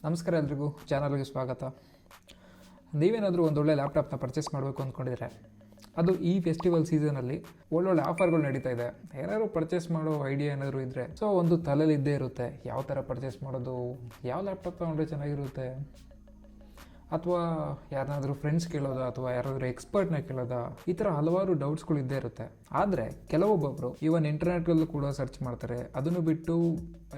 ನಮಸ್ಕಾರ ಎಲ್ರಿಗೂ, ಚಾನಲ್ಗೆ ಸ್ವಾಗತ. ನೀವೇನಾದರೂ ಒಂದೊಳ್ಳೆ ಲ್ಯಾಪ್ಟಾಪ್ನ ಪರ್ಚೇಸ್ ಮಾಡಬೇಕು ಅಂದ್ಕೊಂಡಿದ್ರೆ, ಅದು ಈ ಫೆಸ್ಟಿವಲ್ ಸೀಸನಲ್ಲಿ ಒಳ್ಳೊಳ್ಳೆ ಆಫರ್ಗಳು ನಡೀತಾ ಇದೆ. ಏನಾದರೂ ಪರ್ಚೇಸ್ ಮಾಡೋ ಐಡಿಯಾ ಏನಾದರೂ ಇದ್ದರೆ ಒಂದು ತಲೆಯಲ್ಲಿ ಇದ್ದೇ ಇರುತ್ತೆ. ಯಾವ ಥರ ಪರ್ಚೇಸ್ ಮಾಡೋದು, ಯಾವ ಲ್ಯಾಪ್ಟಾಪ್ ತೊಗೊಂಡ್ರೆ ಚೆನ್ನಾಗಿರುತ್ತೆ, ಅಥವಾ ಯಾರನ್ನಾದರೂ ಫ್ರೆಂಡ್ಸ್ ಕೇಳೋದಾ ಅಥವಾ ಯಾರಾದರೂ ಎಕ್ಸ್ಪರ್ಟ್ನ ಕೇಳೋದಾ, ಈ ಥರ ಹಲವಾರು ಡೌಟ್ಸ್ಗಳು ಇದ್ದೇ ಇರುತ್ತೆ. ಆದರೆ ಕೆಲವೊಬ್ಬೊಬ್ಬರು ಈವನ್ ಇಂಟರ್ನೆಟ್ಗಳಲ್ಲೂ ಕೂಡ ಸರ್ಚ್ ಮಾಡ್ತಾರೆ. ಅದನ್ನು ಬಿಟ್ಟು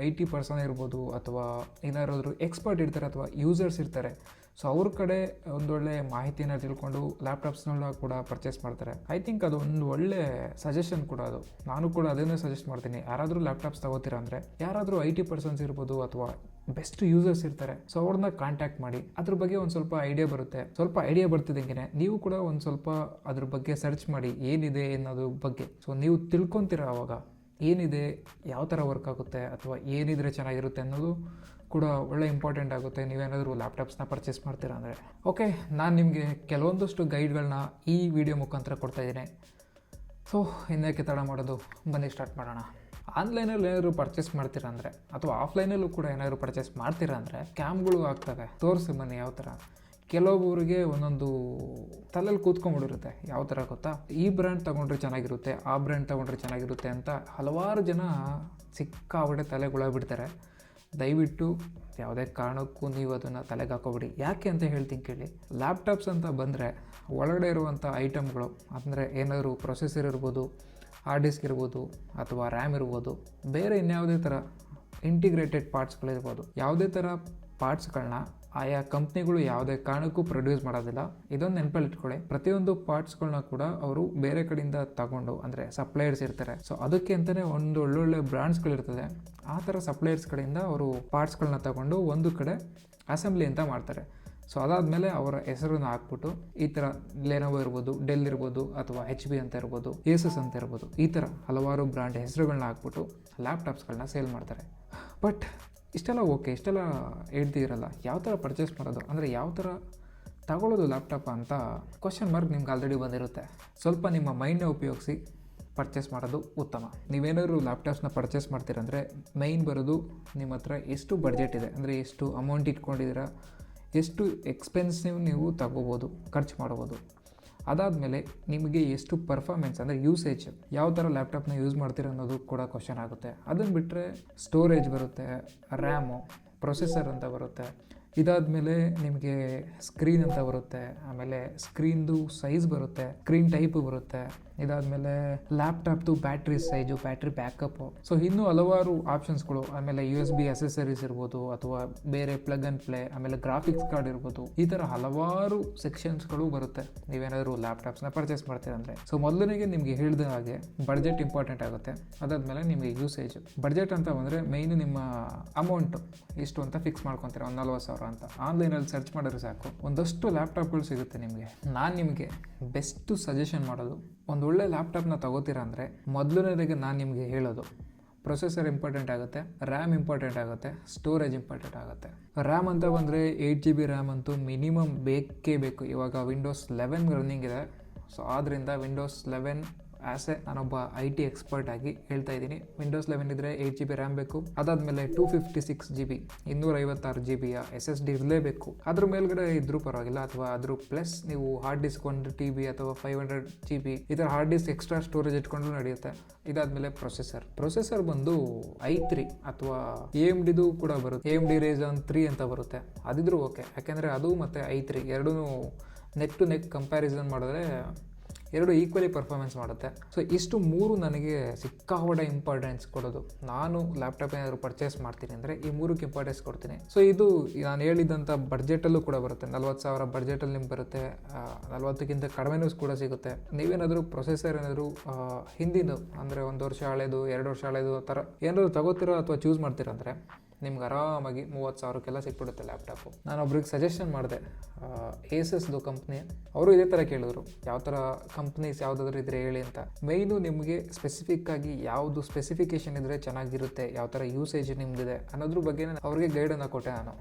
IT ಪರ್ಸನ್ ಇರ್ಬೋದು ಅಥವಾ ಏನಾರಾದರೂ ಎಕ್ಸ್ಪರ್ಟ್ ಇರ್ತಾರೆ ಅಥವಾ ಯೂಸರ್ಸ್ ಇರ್ತಾರೆ. ಸೊ ಅವ್ರ ಕಡೆ ಒಂದೊಳ್ಳೆ ಮಾಹಿತಿನ ತಿಳ್ಕೊಂಡು ಲ್ಯಾಪ್ಟಾಪ್ಸ್ಗಳನ್ನ ಕೂಡ ಪರ್ಚೇಸ್ ಮಾಡ್ತಾರೆ. ಐ ಥಿಂಕ್ ಅದು ಒಂದು ಒಳ್ಳೆ ಸಜೆಷನ್ ಕೂಡ. ಅದು ನಾನು ಕೂಡ ಅದನ್ನೇ ಸಜೆಸ್ಟ್ ಮಾಡ್ತೀನಿ. ಯಾರಾದರೂ ಲ್ಯಾಪ್ಟಾಪ್ಸ್ ತಗೋತೀರಾ ಅಂದರೆ ಯಾರಾದರೂ IT ಪರ್ಸನ್ಸ್ ಇರ್ಬೋದು ಅಥವಾ ಬೆಸ್ಟ್ ಯೂಸರ್ಸ್ ಇರ್ತಾರೆ. ಸೊ ಅವ್ರನ್ನ ಕಾಂಟ್ಯಾಕ್ಟ್ ಮಾಡಿ ಅದ್ರ ಬಗ್ಗೆ ಒಂದು ಸ್ವಲ್ಪ ಐಡಿಯಾ ಬರುತ್ತೆ. ಸ್ವಲ್ಪ ಐಡಿಯಾ ಬರ್ತಿದ್ದಂಗೆ ನೀವು ಕೂಡ ಒಂದು ಸ್ವಲ್ಪ ಅದ್ರ ಬಗ್ಗೆ ಸರ್ಚ್ ಮಾಡಿ ಏನಿದೆ ಅನ್ನೋದ್ರ ಬಗ್ಗೆ. ಸೊ ನೀವು ತಿಳ್ಕೊತೀರ ಆವಾಗ ಏನಿದೆ, ಯಾವ ಥರ ವರ್ಕ್ ಆಗುತ್ತೆ ಅಥವಾ ಏನಿದ್ರೆ ಚೆನ್ನಾಗಿರುತ್ತೆ ಅನ್ನೋದು ಕೂಡ ಒಳ್ಳೆ ಇಂಪಾರ್ಟೆಂಟ್ ಆಗುತ್ತೆ. ನೀವೇನಾದರೂ ಲ್ಯಾಪ್ಟಾಪ್ಸ್ನ ಪರ್ಚೇಸ್ ಮಾಡ್ತೀರಾ ಅಂದರೆ. ಓಕೆ, ನಾನು ನಿಮಗೆ ಕೆಲವೊಂದಷ್ಟು ಗೈಡ್ಗಳನ್ನ ಈ ವಿಡಿಯೋ ಮುಖಾಂತರ ಕೊಡ್ತಾಯಿದ್ದೀನಿ. ಸೊ ಇನ್ನೇಕೆ ತಡ ಮಾಡೋದು, ಬನ್ನಿ ಸ್ಟಾರ್ಟ್ ಮಾಡೋಣ. ಆನ್ಲೈನಲ್ಲಿ ಏನಾದರೂ ಪರ್ಚೇಸ್ ಮಾಡ್ತೀರಾ ಅಂದರೆ ಅಥವಾ ಆಫ್ಲೈನಲ್ಲೂ ಕೂಡ ಏನಾದರೂ ಪರ್ಚೇಸ್ ಮಾಡ್ತೀರಾ ಅಂದರೆ ಕ್ಯಾಮ್ಗಳು ಆಗ್ತವೆ. ತೋರಿಸಿ ಬನ್ನಿ ಯಾವ ಥರ. ಕೆಲವೊಬ್ಬರಿಗೆ ಒಂದೊಂದು ತಲೆಯಲ್ಲಿ ಕೂತ್ಕೊಂಡ್ಬಿಟ್ಟಿರುತ್ತೆ. ಯಾವ ಥರ ಗೊತ್ತಾ, ಈ ಬ್ರ್ಯಾಂಡ್ ತೊಗೊಂಡ್ರೆ ಚೆನ್ನಾಗಿರುತ್ತೆ, ಆ ಬ್ರ್ಯಾಂಡ್ ತೊಗೊಂಡ್ರೆ ಚೆನ್ನಾಗಿರುತ್ತೆ ಅಂತ ಹಲವಾರು ಜನ ಸಿಕ್ಕಾಬಿಟ್ಟೆ ತಲೆಗೊಳಬಿಡ್ತಾರೆ. ದಯವಿಟ್ಟು ಯಾವುದೇ ಕಾರಣಕ್ಕೂ ನೀವು ಅದನ್ನು ತಲೆಗೆ ಹಾಕೋಬಿಡಿ. ಯಾಕೆ ಅಂತ ಹೇಳ್ತೀನಿ ಕೇಳಿ. ಲ್ಯಾಪ್ಟಾಪ್ಸ್ ಅಂತ ಬಂದರೆ ಒಳಗಡೆ ಇರುವಂಥ ಐಟಮ್ಗಳು ಅಂದರೆ ಏನಾದರೂ ಪ್ರೊಸೆಸರ್ ಇರ್ಬೋದು, ಹಾರ್ಡ್ ಡಿಸ್ಕ್ ಇರ್ಬೋದು ಅಥವಾ ರ್ಯಾಮ್ ಇರ್ಬೋದು, ಬೇರೆ ಇನ್ಯಾವುದೇ ಥರ ಇಂಟಿಗ್ರೇಟೆಡ್ ಪಾರ್ಟ್ಸ್ಗಳಿರ್ಬೋದು. ಯಾವುದೇ ಥರ ಪಾರ್ಟ್ಸ್ಗಳನ್ನ ಆಯಾ ಕಂಪ್ನಿಗಳು ಯಾವುದೇ ಕಾರಣಕ್ಕೂ ಪ್ರೊಡ್ಯೂಸ್ ಮಾಡೋದಿಲ್ಲ. ಇದೊಂದು ನೆನಪಲ್ಲಿ ಇಟ್ಕೊಳ್ಳಿ. ಪ್ರತಿಯೊಂದು ಪಾರ್ಟ್ಸ್ಗಳನ್ನ ಕೂಡ ಅವರು ಬೇರೆ ಕಡೆಯಿಂದ ತಗೊಂಡು, ಅಂದರೆ ಸಪ್ಲೈಯರ್ಸ್ ಇರ್ತಾರೆ. ಸೊ ಅದಕ್ಕೆ ಅಂತಲೇ ಒಂದು ಒಳ್ಳೊಳ್ಳೆ ಬ್ರ್ಯಾಂಡ್ಸ್ಗಳಿರ್ತದೆ. ಆ ಥರ ಸಪ್ಲೈಯರ್ಸ್ ಕಡೆಯಿಂದ ಅವರು ಪಾರ್ಟ್ಸ್ಗಳನ್ನ ತಗೊಂಡು ಒಂದು ಕಡೆ ಅಸೆಂಬ್ಲಿ ಅಂತ ಮಾಡ್ತಾರೆ. ಸೊ ಅದಾದಮೇಲೆ ಅವರ ಹೆಸರನ್ನು ಹಾಕ್ಬಿಟ್ಟು ಈ ಥರ ಲೆನೋವೋ ಇರ್ಬೋದು, ಡೆಲ್ ಇರ್ಬೋದು ಅಥವಾ HP ಅಂತ ಇರ್ಬೋದು, ಏಸಸ್ ಅಂತ ಇರ್ಬೋದು, ಈ ಥರ ಹಲವಾರು ಬ್ರ್ಯಾಂಡ್ ಹೆಸರುಗಳನ್ನ ಹಾಕ್ಬಿಟ್ಟು ಲ್ಯಾಪ್ಟಾಪ್ಸ್ಗಳನ್ನ ಸೇಲ್ ಮಾಡ್ತಾರೆ. ಬಟ್ ಇಷ್ಟೆಲ್ಲ ಓಕೆ, ಇಷ್ಟೆಲ್ಲ ಹೇಳ್ತಿರಲ್ಲ, ಯಾವ ಥರ ಪರ್ಚೇಸ್ ಮಾಡೋದು ಅಂದರೆ ಯಾವ ಥರ ತಗೊಳ್ಳೋದು ಲ್ಯಾಪ್ಟಾಪ ಅಂತ ಕ್ವಶನ್ ಮಾರ್ಕ್ ನಿಮ್ಗೆ ಆಲ್ರೆಡಿ ಬಂದಿರುತ್ತೆ. ಸ್ವಲ್ಪ ನಿಮ್ಮ ಮೈಂಡ್ನ ಉಪಯೋಗಿಸಿ ಪರ್ಚೇಸ್ ಮಾಡೋದು ಉತ್ತಮ. ನೀವೇನಾದರೂ ಲ್ಯಾಪ್ಟಾಪ್ಸ್ನ ಪರ್ಚೇಸ್ ಮಾಡ್ತೀರಂದರೆ ಮೈನ್ ಬರೋದು ನಿಮ್ಮ ಹತ್ರ ಎಷ್ಟು ಬಡ್ಜೆಟ್ ಇದೆ, ಅಂದರೆ ಎಷ್ಟು ಅಮೌಂಟ್ ಇಟ್ಕೊಂಡಿದ್ದೀರಾ, ಎಷ್ಟು ಎಕ್ಸ್ಪೆನ್ಸಿವ್ ನೀವು ತಗೋಬೋದು, ಖರ್ಚು ಮಾಡ್ಬೋದು. ಅದಾದಮೇಲೆ ನಿಮಗೆ ಎಷ್ಟು ಪರ್ಫಾರ್ಮೆನ್ಸ್ ಅಂದರೆ ಯೂಸೇಜ್, ಯಾವ ಥರ ಲ್ಯಾಪ್ಟಾಪ್ನ ಯೂಸ್ ಮಾಡ್ತೀರ ಅನ್ನೋದು ಕೂಡ ಕ್ವಶನ್ ಆಗುತ್ತೆ. ಅದನ್ನು ಬಿಟ್ಟರೆ ಸ್ಟೋರೇಜ್ ಬರುತ್ತೆ, ರ್ಯಾಮು, ಪ್ರೊಸೆಸರ್ ಅಂತ ಬರುತ್ತೆ. ಇದಾದಮೇಲೆ ನಿಮಗೆ ಸ್ಕ್ರೀನ್ ಅಂತ ಬರುತ್ತೆ, ಆಮೇಲೆ ಸ್ಕ್ರೀನ್ದು ಸೈಜ್ ಬರುತ್ತೆ, ಸ್ಕ್ರೀನ್ ಟೈಪು ಬರುತ್ತೆ. ಇದಾದಮೇಲೆ ಲ್ಯಾಪ್ಟಾಪ್ದು battery size, battery backup. So ಇನ್ನೂ ಹಲವಾರು ಆಪ್ಷನ್ಸ್ಗಳು. ಆಮೇಲೆ USB ಅಸೆಸರೀಸ್ ಇರ್ಬೋದು ಅಥವಾ ಬೇರೆ ಪ್ಲಗ್ ಆ್ಯಂಡ್ ಪ್ಲೇ, ಆಮೇಲೆ ಗ್ರಾಫಿಕ್ಸ್ ಕಾರ್ಡ್ ಇರ್ಬೋದು. ಈ ಥರ ಹಲವಾರು ಸೆಕ್ಷನ್ಸ್ಗಳು ಬರುತ್ತೆ ನೀವೇನಾದರೂ ಲ್ಯಾಪ್ಟಾಪ್ಸ್ನ ಪರ್ಚೇಸ್ ಮಾಡ್ತೀರಂದರೆ. ಸೊ ಮೊದಲನಿಗೆ ನಿಮಗೆ ಹೇಳಿದ ಹಾಗೆ ಬಡ್ಜೆಟ್ ಇಂಪಾರ್ಟೆಂಟ್ ಆಗುತ್ತೆ. ಅದಾದಮೇಲೆ ನಿಮಗೆ ಯೂಸೇಜ್. ಬಡ್ಜೆಟ್ ಅಂತ ಬಂದರೆ ಮೈನು ನಿಮ್ಮ ಅಮೌಂಟು ಎಷ್ಟು ಅಂತ ಫಿಕ್ಸ್ ಮಾಡ್ಕೊತೀರ, ಒಂದು 40,000 ಅಂತ. ಆನ್ಲೈನಲ್ಲಿ ಸರ್ಚ್ ಮಾಡಿದ್ರೆ ಸಾಕು, ಒಂದಷ್ಟು ಲ್ಯಾಪ್ಟಾಪ್ಗಳು ಸಿಗುತ್ತೆ ನಿಮಗೆ. ನಾನು ನಿಮಗೆ ಬೆಸ್ಟ್ ಸಜೆಷನ್ ಮಾಡೋದು, ಒಂದೊಳ್ಳೆ ಲ್ಯಾಪ್ಟಾಪ್ನ ತಗೋತೀರಾ ಅಂದರೆ ಮೊದಲನೇದಾಗಿ ನಾನು ನಿಮಗೆ ಹೇಳೋದು, ಪ್ರೊಸೆಸರ್ ಇಂಪಾರ್ಟೆಂಟ್ ಆಗುತ್ತೆ, ರ್ಯಾಮ್ ಇಂಪಾರ್ಟೆಂಟ್ ಆಗುತ್ತೆ, ಸ್ಟೋರೇಜ್ ಇಂಪಾರ್ಟೆಂಟ್ ಆಗುತ್ತೆ. ರ್ಯಾಮ್ ಅಂತ ಬಂದರೆ 8GB ರ್ಯಾಮ್ ಅಂತೂ ಮಿನಿಮಮ್ ಬೇಕೇ ಬೇಕು. ಇವಾಗ Windows 11 ರನ್ನಿಂಗ್ ಇದೆ. ಸೊ ಆದ್ದರಿಂದ Windows 11 ನಾನೊಬ್ಬ IT ಎಕ್ಸ್ಪರ್ಟ್ ಆಗಿ ಹೇಳ್ತಾ ಇದ್ದೀನಿ. Windows 11 ಇದ್ದರೆ 8GB ರ್ಯಾಮ್ ಬೇಕು. ಅದಾದಮೇಲೆ 256GB 256GB SSD ಇರಲೇಬೇಕು. ಅದ್ರ ಮೇಲ್ಗಡೆ ಇದ್ರೂ ಪರವಾಗಿಲ್ಲ, ಅಥವಾ ಅದ್ರ ಪ್ಲಸ್ ನೀವು ಹಾರ್ಡ್ ಡಿಸ್ಕ್ 1 TB ಅಥವಾ 500GB ಈ ಥರ ಹಾರ್ಡ್ ಡಿಸ್ಕ್ ಎಕ್ಸ್ಟ್ರಾ ಸ್ಟೋರೇಜ್ ಇಟ್ಕೊಂಡ್ರೂ ನಡೆಯುತ್ತೆ. ಇದಾದಮೇಲೆ ಪ್ರೊಸೆಸರ್ ಬಂದು i3 ಅಥವಾ AMDದು ಕೂಡ ಬರುತ್ತೆ, AMD Ryzen 3 ಅಂತ ಬರುತ್ತೆ. ಅದಿದ್ರೂ ಓಕೆ, ಯಾಕೆಂದರೆ ಅದು ಮತ್ತು i3 ಎರಡೂ ನೆಕ್ ಟು ನೆಕ್ ಕಂಪ್ಯಾರಿಸನ್ ಮಾಡಿದ್ರೆ ಎರಡು ಈಕ್ವಲಿ ಪರ್ಫಾರ್ಮೆನ್ಸ್ ಮಾಡುತ್ತೆ. ಸೊ ಇಷ್ಟು ಮೂರು ನನಗೆ ಸಿಕ್ಕಾಪಟ್ಟೆ ಇಂಪಾರ್ಟೆನ್ಸ್ ಕೊಡೋದು. ನಾನು ಲ್ಯಾಪ್ಟಾಪ್ ಏನಾದರೂ ಪರ್ಚೇಸ್ ಮಾಡ್ತೀನಿ ಅಂದರೆ ಈ ಮೂರಕ್ಕೆ ಇಂಪಾರ್ಟೆನ್ಸ್ ಕೊಡ್ತೀನಿ. ಸೊ ಇದು ನಾನು ಹೇಳಿದಂಥ ಬಡ್ಜೆಟಲ್ಲೂ ಕೂಡ ಬರುತ್ತೆ. 40,000 ಬಡ್ಜೆಟಲ್ಲಿ ನಿಮ್ಗೆ ಬರುತ್ತೆ, 40ಕ್ಕಿಂತ ಕಡಿಮೆನೂ ಕೂಡ ಸಿಗುತ್ತೆ. ನೀವೇನಾದರೂ ಪ್ರೊಸೆಸರ್ ಏನಾದರೂ ಹಿಂದಿದ್ದು ಅಂದರೆ 1 ವರ್ಷ ಹಳೇದು, 2 ವರ್ಷ ಹಳೇದು ಆ ಥರ ಏನಾದರೂ ತಗೋತಿರೋ ಅಥವಾ ಚೂಸ್ ಮಾಡ್ತೀರಂದರೆ ನಿಮ್ಗೆ ಆರಾಮಾಗಿ 30,000ಕ್ಕೆಲ್ಲ ಸಿಕ್ಬಿಡುತ್ತೆ ಲ್ಯಾಪ್ಟಾಪು. ನಾನೊಬ್ರಿಗೆ ಸಜೆಷನ್ ಮಾಡಿದೆ, ಏಸಸ್ದು ಕಂಪ್ನಿ. ಅವರು ಇದೇ ಥರ ಕೇಳಿದ್ರು, ಯಾವ ಥರ ಕಂಪ್ನೀಸ್ ಯಾವುದಾದ್ರೂ ಇದ್ದರೆ ಹೇಳಿ ಅಂತ. ಮೈನು ನಿಮಗೆ ಸ್ಪೆಸಿಫಿಕ್ಕಾಗಿ ಯಾವುದು ಸ್ಪೆಸಿಫಿಕೇಷನ್ ಇದ್ದರೆ ಚೆನ್ನಾಗಿರುತ್ತೆ, ಯಾವ ಥರ ಯೂಸೇಜ್ ನಿಮ್ದಿದೆ ಅನ್ನೋದ್ರ ಬಗ್ಗೆ ಅವ್ರಿಗೆ ಗೈಡನ್ನು ಕೊಟ್ಟೆ ನಾನು.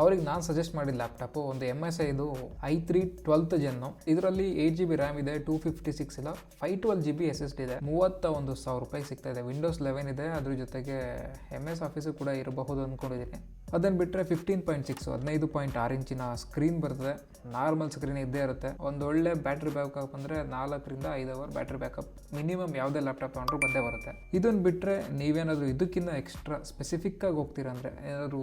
ಅವ್ರಿಗೆ ನಾನು ಸಜೆಸ್ಟ್ ಮಾಡಿದ ಲ್ಯಾಪ್ಟಾಪು ಒಂದು MSIದು i3 12th ಜೆನ್ನು. ಇದರಲ್ಲಿ 8GB ರ್ಯಾಮ್ ಇದೆ, 256 ಇಲ್ಲ, 512GB SSD ಇದೆ. 31,000 ರೂಪಾಯಿ ಸಿಗ್ತಾ ಇದೆ. ವಿಂಡೋಸ್ 11 ಇದೆ, ಅದ್ರ ಜೊತೆಗೆ MS ಆಫೀಸು ಕೂಡ ಇರಬಹುದು ಅಂದ್ಕೊಂಡಿದ್ದೀನಿ. ಅದನ್ನು ಬಿಟ್ಟರೆ 15.6 15.6 ಇಂಚಿನ ಸ್ಕ್ರೀನ್ ಬರ್ತದೆ. ನಾರ್ಮಲ್ ಸ್ಕ್ರೀನ್ ಇದ್ದೇ ಇರುತ್ತೆ. ಒಂದು ಒಳ್ಳೆ ಬ್ಯಾಟ್ರಿ ಬ್ಯಾಕಪ್ ಅಂದರೆ 4 ರಿಂದ 5 ಅವರ್ ಬ್ಯಾಟ್ರಿ ಬ್ಯಾಕಪ್ ಮಿನಿಮಮ್ ಯಾವುದೇ ಲ್ಯಾಪ್ಟಾಪ್ ತೊಗೊಂಡ್ರೂ ಬಂದೇ ಬರುತ್ತೆ. ಇದನ್ನು ಬಿಟ್ಟರೆ ನೀವೇನಾದರೂ ಇದಕ್ಕಿಂತ ಎಕ್ಸ್ಟ್ರಾ ಸ್ಪೆಸಿಫಿಕ್ಕಾಗಿ ಹೋಗ್ತೀರಾ ಅಂದರೆ ಏನಾದರೂ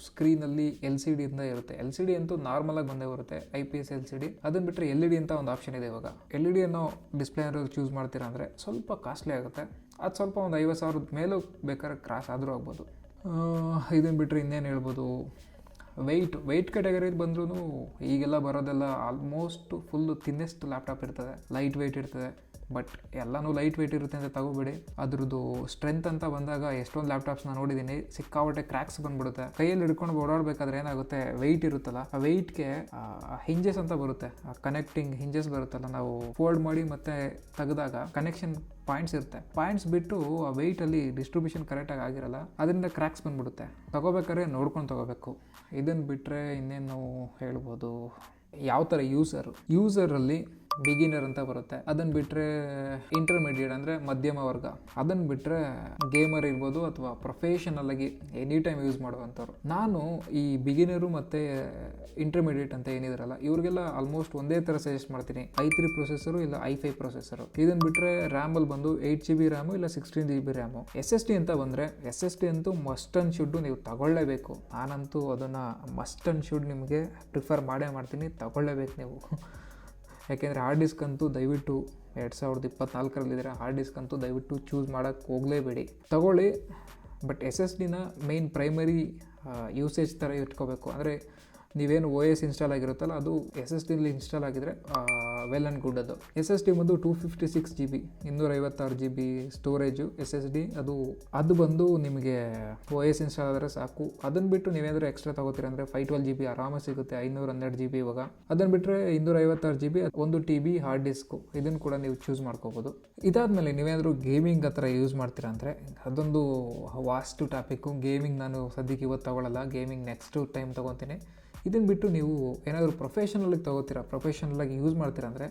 ಸ್ಕ್ರೀನಲ್ಲಿ LCD ಇಂದ ಇರುತ್ತೆ. LCD ಅಂತೂ ನಾರ್ಮಲಾಗಿ ಬಂದೇ ಬರುತ್ತೆ, IPS LCD. ಅದನ್ನು ಬಿಟ್ಟರೆ LED ಅಂತ ಒಂದು ಆಪ್ಷನ್ ಇದೆ ಇವಾಗ. LED ಅನ್ನೋ ಡಿಸ್ಪ್ಲೇ ಏನಾದ್ರು ಚೂಸ್ ಮಾಡ್ತೀರಾ ಅಂದರೆ ಸ್ವಲ್ಪ ಕಾಸ್ಟ್ಲಿ ಆಗುತ್ತೆ. ಅದು ಸ್ವಲ್ಪ ಒಂದು 50,000 ಮೇಲೂ ಬೇಕಾದ್ರೆ ಕ್ರಾಸ್ ಆದರೂ ಆಗ್ಬೋದು. ಇದನ್ನು ಬಿಟ್ಟರೆ ಇನ್ನೇನು ಹೇಳ್ಬೋದು, ವೆಯ್ಟ್ ಕ್ಯಾಟಗರಿಗೆ ಬಂದ್ರೂ ಈಗೆಲ್ಲ ಬರೋದೆಲ್ಲ ಆಲ್ಮೋಸ್ಟ್ ಫುಲ್ಲು ತಿನ್ನೆಸ್ಟ್ ಲ್ಯಾಪ್ಟಾಪ್ ಇರ್ತದೆ, ಲೈಟ್ ವೆಯ್ಟ್ ಇರ್ತದೆ. ಬಟ್ ಎಲ್ಲನೂ ಲೈಟ್ ವೆಯ್ಟ್ ಇರುತ್ತೆ ಅಂತ ತಗೋಬೇಡಿ. ಅದ್ರದ್ದು ಸ್ಟ್ರೆಂತ್ ಅಂತ ಬಂದಾಗ ಎಷ್ಟೊಂದು ಲ್ಯಾಪ್ಟಾಪ್ಸ್ನ ನೋಡಿದ್ದೀನಿ, ಸಿಕ್ಕಾಪಟ್ಟೆ ಕ್ರ್ಯಾಕ್ಸ್ ಬಂದ್ಬಿಡುತ್ತೆ. ಕೈಯಲ್ಲಿ ಹಿಡ್ಕೊಂಡು ಓಡಾಡಬೇಕಾದ್ರೆ ಏನಾಗುತ್ತೆ, ವೆಯ್ಟ್ ಇರುತ್ತಲ್ಲ, ಆ ವೆಯ್ಟ್ಗೆ ಹಿಂಜಸ್ ಅಂತ ಬರುತ್ತೆ, ಕನೆಕ್ಟಿಂಗ್ ಹಿಂಜಸ್ ಬರುತ್ತಲ್ಲ, ನಾವು ಫೋಲ್ಡ್ ಮಾಡಿ ಮತ್ತೆ ತೆಗೆದಾಗ ಕನೆಕ್ಷನ್ ಪಾಯಿಂಟ್ಸ್ ಇರುತ್ತೆ. ಪಾಯಿಂಟ್ಸ್ ಬಿಟ್ಟು ಆ ವೆಯ್ಟಲ್ಲಿ ಡಿಸ್ಟ್ರಿಬ್ಯೂಷನ್ ಕರೆಕ್ಟಾಗಿ ಆಗಿರಲ್ಲ, ಅದರಿಂದ ಕ್ರ್ಯಾಕ್ಸ್ ಬಂದ್ಬಿಡುತ್ತೆ. ತಗೋಬೇಕಾದ್ರೆ ನೋಡ್ಕೊಂಡು ತಗೋಬೇಕು. ಇದನ್ನು ಬಿಟ್ಟರೆ ಇನ್ನೇನು ಹೇಳ್ಬೋದು, ಯಾವ ಥರ ಯೂಸರಲ್ಲಿ ಬಿಗಿನರ್ ಅಂತ ಬರುತ್ತೆ. ಅದನ್ನು ಬಿಟ್ಟರೆ ಇಂಟರ್ಮೀಡಿಯೇಟ್ ಅಂದರೆ ಮಧ್ಯಮ ವರ್ಗ. ಅದನ್ನು ಬಿಟ್ಟರೆ ಗೇಮರ್ ಇರ್ಬೋದು ಅಥವಾ ಪ್ರೊಫೆಷನಲ್ಲಾಗಿ ಎನಿ ಟೈಮ್ ಯೂಸ್ ಮಾಡುವಂಥವ್ರು. ನಾನು ಈ ಬಿಗಿನರು ಮತ್ತು ಇಂಟರ್ಮೀಡಿಯೇಟ್ ಅಂತ ಏನಿದಾರಲ್ಲ, ಇವ್ರಿಗೆಲ್ಲ ಆಲ್ಮೋಸ್ಟ್ ಒಂದೇ ಥರ ಸಜೆಸ್ಟ್ ಮಾಡ್ತೀನಿ, i3 ಪ್ರೊಸೆಸರು ಇಲ್ಲ i5 ಪ್ರೊಸೆಸರು. ಇದನ್ನು ಬಿಟ್ಟರೆ ರ್ಯಾಮಲ್ಲಿ ಬಂದು 8GB ರ್ಯಾಮು ಇಲ್ಲ 16GB ರ್ಯಾಮು. SSD ಅಂತ ಬಂದರೆ SSD ಅಂತೂ ಮಸ್ಟ್ ಆ್ಯಂಡ್ ಶುಡ್ಡು ನೀವು ತಗೊಳ್ಳೇಬೇಕು. ನಾನಂತೂ ಅದನ್ನು ಮಸ್ಟ್ ಆ್ಯಂಡ್ ಶುಡ್ ನಿಮಗೆ ಪ್ರಿಫರ್ ಮಾಡ್ತೀನಿ, ತಗೊಳ್ಳೇಬೇಕು ನೀವು. ಯಾಕೆಂದರೆ ಹಾರ್ಡ್ ಡಿಸ್ಕ್ ಅಂತೂ ದಯವಿಟ್ಟು 2024ರಲ್ಲಿದ್ದರೆ ಹಾರ್ಡ್ ಡಿಸ್ಕ್ ಅಂತೂ ದಯವಿಟ್ಟು ಚೂಸ್ ಮಾಡೋಕ್ಕೆ ಹೋಗಲೇಬೇಡಿ. ತಗೊಳ್ಳಿ, ಬಟ್ SSDನ ಮೇನ್ ಪ್ರೈಮರಿ ಯೂಸೇಜ್ ಥರ ಇಟ್ಕೋಬೇಕು. ಅಂದರೆ ನೀವೇನು OS ಇನ್ಸ್ಟಾಲ್ ಆಗಿರುತ್ತಲ್ಲ, ಅದು SSDಲಿ ಇನ್ಸ್ಟಾಲ್ ಆಗಿದ್ರೆ ವೆಲ್ ಆ್ಯಂಡ್ ಗುಡ್. ಅದು SSD ಬಂದು 256GB 256GB ಸ್ಟೋರೇಜು SSD. ಅದು ಬಂದು ನಿಮಗೆ OS ಇನ್ಸ್ಟಾಲ್ ಆದರೆ ಸಾಕು. ಅದನ್ನು ಬಿಟ್ಟು ನೀವೇನಾದರೂ ಎಕ್ಸ್ಟ್ರಾ ತೊಗೋತೀರ ಅಂದರೆ 512GB ಆರಾಮಾಗಿ ಸಿಗುತ್ತೆ, 512GB ಇವಾಗ. ಅದನ್ನು ಬಿಟ್ಟರೆ 256GB 1TB ಹಾರ್ಡ್ ಡಿಸ್ಕು, ಇದನ್ನು ಕೂಡ ನೀವು ಚೂಸ್ ಮಾಡ್ಕೋಬೋದು. ಇದಾದಮೇಲೆ ನೀವೇನಾದರೂ ಗೇಮಿಂಗ್ ಆ ಥರ ಯೂಸ್ ಮಾಡ್ತೀರಾ ಅಂದರೆ ಅದೊಂದು ವಾಸ್ಟ್ ಟಾಪಿಕ್ಕು. ಗೇಮಿಂಗ್ ನಾನು ಸದ್ಯಕ್ಕೆ ಇವತ್ತು ತೊಗೊಳ್ಳಲ್ಲ, ಗೇಮಿಂಗ್ ನೆಕ್ಸ್ಟ್ ಟೈಮ್ ತೊಗೊತೀನಿ. ಇದನ್ನು ಬಿಟ್ಟು ನೀವು ಏನಾದರೂ ಪ್ರೊಫೆಷನಲಾಗಿ ಯೂಸ್ ಮಾಡ್ತೀರಾ ಅಂದರೆ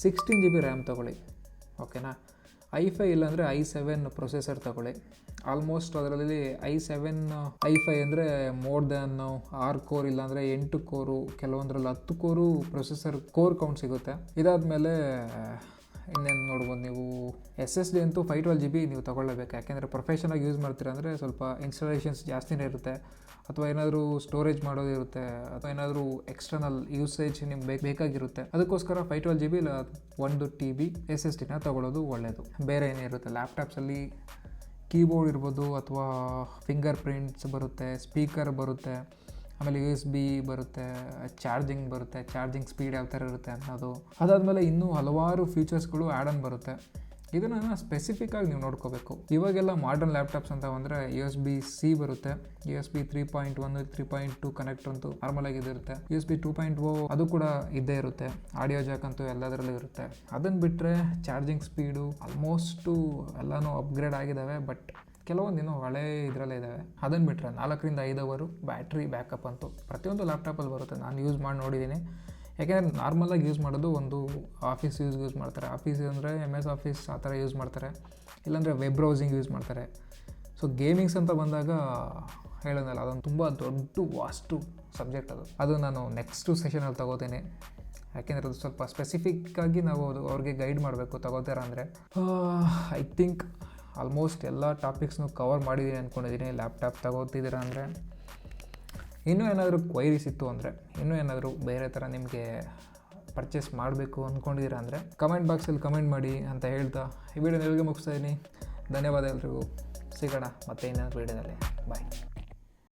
16GB ರ್ಯಾಮ್ ತೊಗೊಳ್ಳಿ, ಓಕೆನಾ. i5 ಇಲ್ಲಾಂದರೆ i7 ಪ್ರೊಸೆಸರ್ ತೊಗೊಳ್ಳಿ. ಆಲ್ಮೋಸ್ಟ್ ಅದರಲ್ಲಿ i5 ಅಂದರೆ ಮೋರ್ ದ್ಯಾನ್ 6 ಕೋರ್ ಇಲ್ಲಾಂದರೆ 8 ಕೋರು, ಕೆಲವೊಂದರಲ್ಲಿ 10 ಕೋರು ಪ್ರೊಸೆಸರ್ ಕೋರ್ ಕೌಂಟ್ ಸಿಗುತ್ತೆ. ಇದಾದಮೇಲೆ ಇನ್ನೇನು ನೋಡ್ಬೋದು ನೀವು, SSD ಅಂತೂ 512GB ನೀವು ತೊಗೊಳ್ಳೇಬೇಕು. ಯಾಕೆಂದರೆ ಪ್ರೊಫೆಷನಾಗಿ ಯೂಸ್ ಮಾಡ್ತೀರಾ ಅಂದರೆ ಸ್ವಲ್ಪ ಇನ್ಸ್ಟಾಲೇಷನ್ಸ್ ಜಾಸ್ತಿನೇ ಇರುತ್ತೆ, ಅಥವಾ ಏನಾದರೂ ಸ್ಟೋರೇಜ್ ಮಾಡೋದಿರುತ್ತೆ, ಅಥವಾ ಏನಾದರೂ ಎಕ್ಸ್ಟರ್ನಲ್ ಯೂಸೇಜ್ ನಿಮ್ಗೆ ಬೇಕಾಗಿರುತ್ತೆ. ಅದಕ್ಕೋಸ್ಕರ 512GB ಇಲ್ಲ 1TB SSDನ ತೊಗೊಳ್ಳೋದು ಒಳ್ಳೆಯದು. ಬೇರೆ ಏನಿರುತ್ತೆ ಲ್ಯಾಪ್ಟಾಪ್ಸಲ್ಲಿ, ಕೀಬೋರ್ಡ್ ಇರ್ಬೋದು, ಅಥವಾ ಫಿಂಗರ್ ಪ್ರಿಂಟ್ಸ್ ಬರುತ್ತೆ, ಸ್ಪೀಕರ್ ಬರುತ್ತೆ, ಆಮೇಲೆ USB ಬರುತ್ತೆ, ಚಾರ್ಜಿಂಗ್ ಬರುತ್ತೆ, ಚಾರ್ಜಿಂಗ್ ಸ್ಪೀಡ್ ಯಾವ ಥರ ಇರುತ್ತೆ ಅನ್ನೋದು. ಅದಾದಮೇಲೆ ಇನ್ನೂ ಹಲವಾರು ಫೀಚರ್ಸ್ಗಳು ಆ್ಯಡ್ ಆನ್ ಬರುತ್ತೆ. ಇದನ್ನು ಸ್ಪೆಸಿಫಿಕ್ಕಾಗಿ ನೀವು ನೋಡ್ಕೋಬೇಕು. ಇವಾಗೆಲ್ಲ ಮಾಡರ್ನ್ ಲ್ಯಾಪ್ಟಾಪ್ಸ್ ಅಂತ ಬಂದರೆ USB-C ಬರುತ್ತೆ, USB 3.1 3.2 ಕನೆಕ್ಟರ್ ಅಂತೂ ನಾರ್ಮಲಾಗಿ ಇದಿರುತ್ತೆ, USB 2.0 ಅದು ಕೂಡ ಇದ್ದೇ ಇರುತ್ತೆ, ಆಡಿಯೋ ಜಾಕ್ ಅಂತೂ ಎಲ್ಲದರಲ್ಲೂ ಇರುತ್ತೆ. ಅದನ್ನು ಬಿಟ್ಟರೆ ಚಾರ್ಜಿಂಗ್ ಸ್ಪೀಡು ಆಲ್ಮೋಸ್ಟು ಎಲ್ಲನೂ ಅಪ್ಗ್ರೇಡ್ ಆಗಿದ್ದಾವೆ, ಬಟ್ ಕೆಲವೊಂದು ಇನ್ನೂ ಹಳೆ ಇದರಲ್ಲೇ ಇದ್ದಾವೆ. ಅದನ್ನು ಬಿಟ್ಟರೆ 4 ರಿಂದ 5 ಅವರು ಬ್ಯಾಟ್ರಿ ಬ್ಯಾಕಪ್ ಅಂತೂ ಪ್ರತಿಯೊಂದು ಲ್ಯಾಪ್ಟಾಪಲ್ಲಿ ಬರುತ್ತೆ. ನಾನು ಯೂಸ್ ಮಾಡಿ ನೋಡಿದ್ದೀನಿ. ಯಾಕೆಂದರೆ ನಾರ್ಮಲಾಗಿ ಯೂಸ್ ಮಾಡೋದು ಒಂದು ಆಫೀಸ್ ಯೂಸ್ ಮಾಡ್ತಾರೆ. ಆಫೀಸ್ ಅಂದರೆ MS ಆಫೀಸ್ ಆ ಥರ ಯೂಸ್ ಮಾಡ್ತಾರೆ, ಇಲ್ಲಾಂದರೆ ವೆಬ್ ಬ್ರೌಸಿಂಗ್ ಯೂಸ್ ಮಾಡ್ತಾರೆ. ಸೊ ಗೇಮಿಂಗ್ಸ್ ಅಂತ ಬಂದಾಗ ಹೇಳೋದಲ್ಲ, ಅದೊಂದು ತುಂಬ ದೊಡ್ಡ ವಾಸ್ಟು ಸಬ್ಜೆಕ್ಟ್. ಅದು ನಾನು ನೆಕ್ಸ್ಟು ಸೆಷನಲ್ಲಿ ತೊಗೋತೀನಿ. ಯಾಕೆಂದರೆ ಅದು ಸ್ವಲ್ಪ ಸ್ಪೆಸಿಫಿಕ್ಕಾಗಿ ನಾವು ಅವ್ರಿಗೆ ಗೈಡ್ ಮಾಡಬೇಕು ತಗೋತೀರ ಅಂದರೆ. ಐ ಥಿಂಕ್ ಆಲ್ಮೋಸ್ಟ್ ಎಲ್ಲ ಟಾಪಿಕ್ಸ್ನು ಕವರ್ ಮಾಡಿದ್ದೀನಿ ಅಂದ್ಕೊಂಡಿದ್ದೀನಿ. ಲ್ಯಾಪ್ಟಾಪ್ ತಗೋತಿದ್ದೀರಾ ಅಂದರೆ, ಇನ್ನೂ ಏನಾದರೂ ಕ್ವೈರೀಸ್ ಇತ್ತು ಅಂದರೆ, ಇನ್ನೂ ಏನಾದರೂ ಬೇರೆ ಥರ ನಿಮಗೆ ಪರ್ಚೇಸ್ ಮಾಡಬೇಕು ಅಂದ್ಕೊಂಡಿದ್ದೀರಾ ಅಂದರೆ ಕಮೆಂಟ್ ಬಾಕ್ಸಲ್ಲಿ ಕಮೆಂಟ್ ಮಾಡಿ ಅಂತ ಹೇಳ್ತಾ ಈ ವಿಡಿಯೋನ ಎಲ್ಲಿಗೆ ಮುಗಿಸ್ತಾ ಇದ್ದೀನಿ. ಧನ್ಯವಾದ ಎಲ್ರಿಗೂ. ಸಿಗೋಣ ಮತ್ತೆ ಇನ್ನೊಂದು ವಿಡಿಯೋದಲ್ಲಿ. ಬಾಯ್.